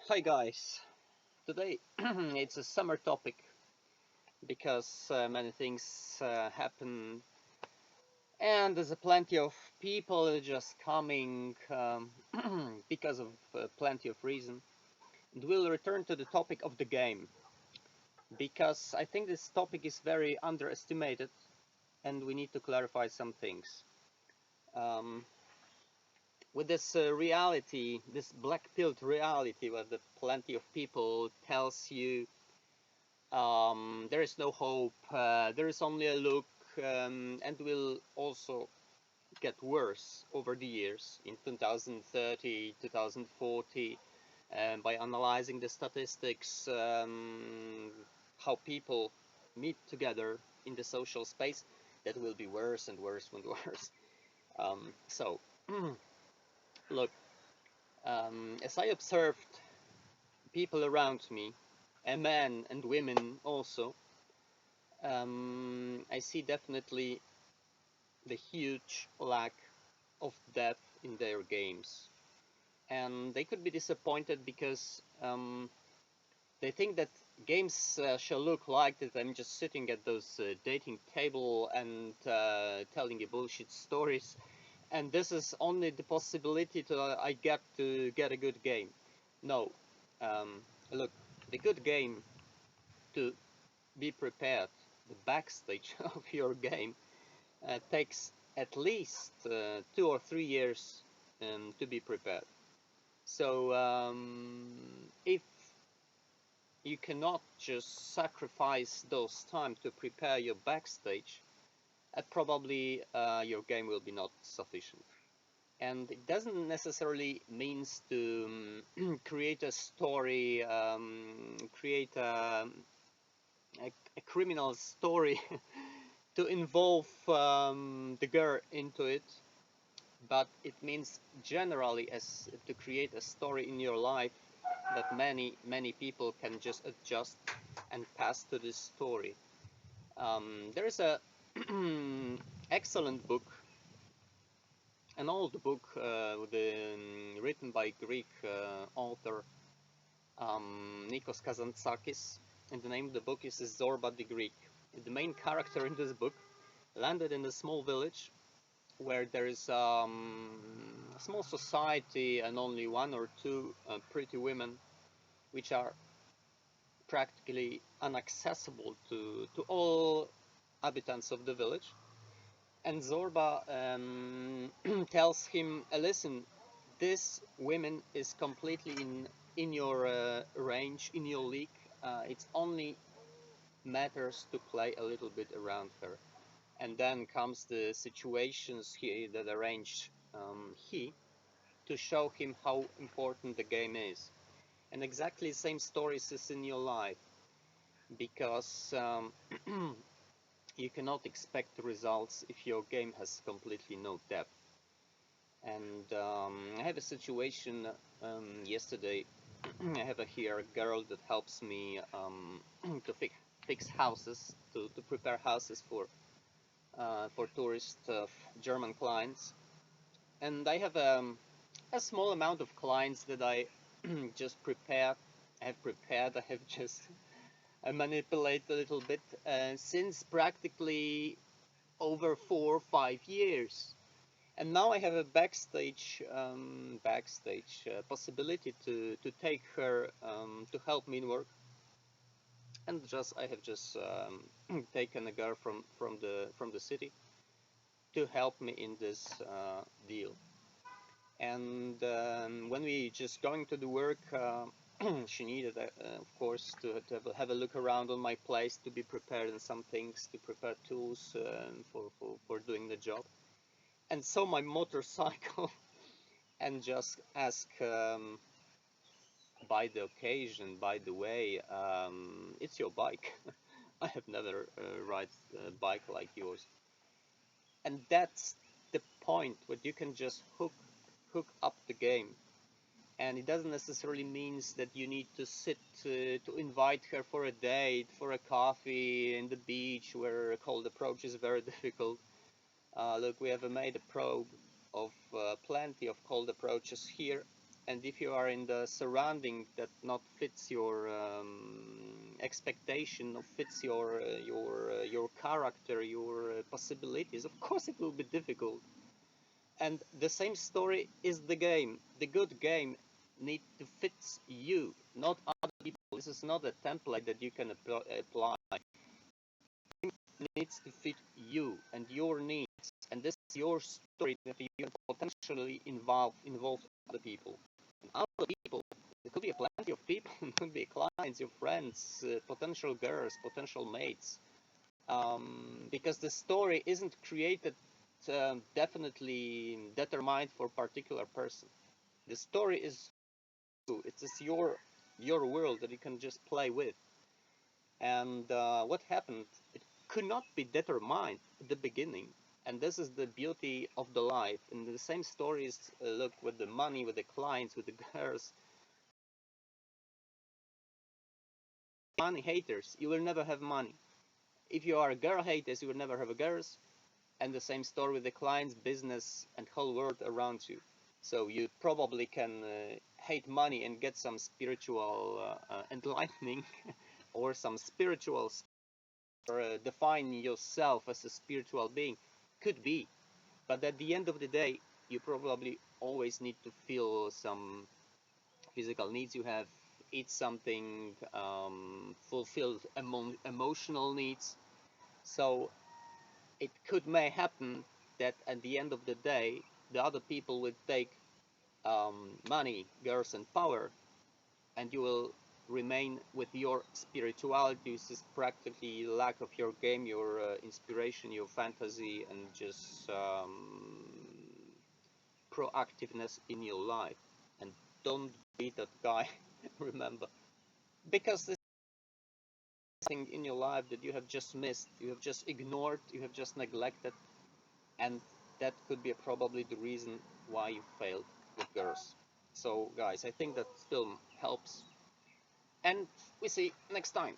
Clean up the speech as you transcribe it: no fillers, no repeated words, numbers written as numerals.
Hi guys, today it's a summer topic because many things happen and there's a plenty of people just coming because of plenty of reason. And we'll return to the topic of the game because I think this topic is very underestimated and we need to clarify some things. Um, with this reality, this black-pilled reality where the plenty of people tells you there is no hope, there is only a look, and will also get worse over the years in 2030, 2040, by analyzing the statistics, how people meet together in the social space, that will be worse and worse and worse. So, look, as I observed people around me, men and women also, I see definitely the huge lack of depth in their games. And they could be disappointed because they think that games shall look like that I'm just sitting at those dating table and telling you bullshit stories. And this is only the possibility to I get to get a good game. No, um, look, the good game to be prepared, the backstage of your game takes at least 2 or 3 years to be prepared. So if you cannot just sacrifice those time to prepare your backstage, probably your game will be not sufficient. And it doesn't necessarily means to create a story, create a criminal story to involve the girl into it, but it means generally as to create a story in your life that many people can just adjust and pass to this story. There is a excellent book, an old book written by Greek author Nikos Kazantzakis, and the name of the book is Zorba the Greek. The main character in this book landed in a small village where there is a small society and only one or two pretty women, which are practically inaccessible to all inhabitants of the village. And Zorba tells him, listen, this woman is completely in your range, in your league. It's only matters to play a little bit around her. And then comes the situations that arranged he to show him how important the game is. And exactly the same stories is in your life because you cannot expect results if your game has completely no depth. And I had a situation yesterday. I have here a girl that helps me to fix houses, to prepare houses for tourist German clients. And I have a small amount of clients that I just prepared. I have just manipulate a little bit since practically over 4 or 5 years. And now I have a backstage possibility to take her to help me in work. And just I have just taken a girl from the city to help me in this deal. And when we just going to the work, she needed, of course, to have a look around on my place, to be prepared in some things, to prepare tools for doing the job. And so my motorcycle, and just ask, by the occasion, by the way, it's your bike. I have never ride a bike like yours. And that's the point where you can just hook up the game. And it doesn't necessarily means that you need to sit to invite her for a date, for a coffee in the beach where a cold approach is very difficult. Look, we have made a probe of plenty of cold approaches here and if you are in the surrounding that not fits your expectation, or fits your character, your possibilities, of course it will be difficult. And the same story is the game. The good game needs to fit you, not other people. This is not a template that you can apply. It needs to fit you and your needs, and this is your story that you can potentially involve other people. And other people, it could be plenty of people, it could be clients, your friends, potential girls, potential mates, because the story isn't created definitely determined for a particular person. The story is you. It is your world that you can just play with. And what happened? It could not be determined at the beginning. And this is the beauty of the life. And the same stories look with the money, with the clients, with the girls. Money haters, you will never have money. If you are a girl haters, you will never have a girls. And the same story with the clients, business, and whole world around you. So you probably can hate money and get some spiritual enlightening or some spiritual, or define yourself as a spiritual being. Could be. But at the end of the day, you probably always need to feel some physical needs you have, eat something, fulfill emotional needs. So it may happen that at the end of the day, the other people will take money, girls, and power, and you will remain with your spirituality. This is practically lack of your game, your inspiration, your fantasy, and just proactiveness in your life. And don't be that guy. Remember, because this thing in your life that you have just missed, you have just ignored, you have just neglected, and that could be probably the reason why you failed with girls. So guys, I think that film helps, and we see next time.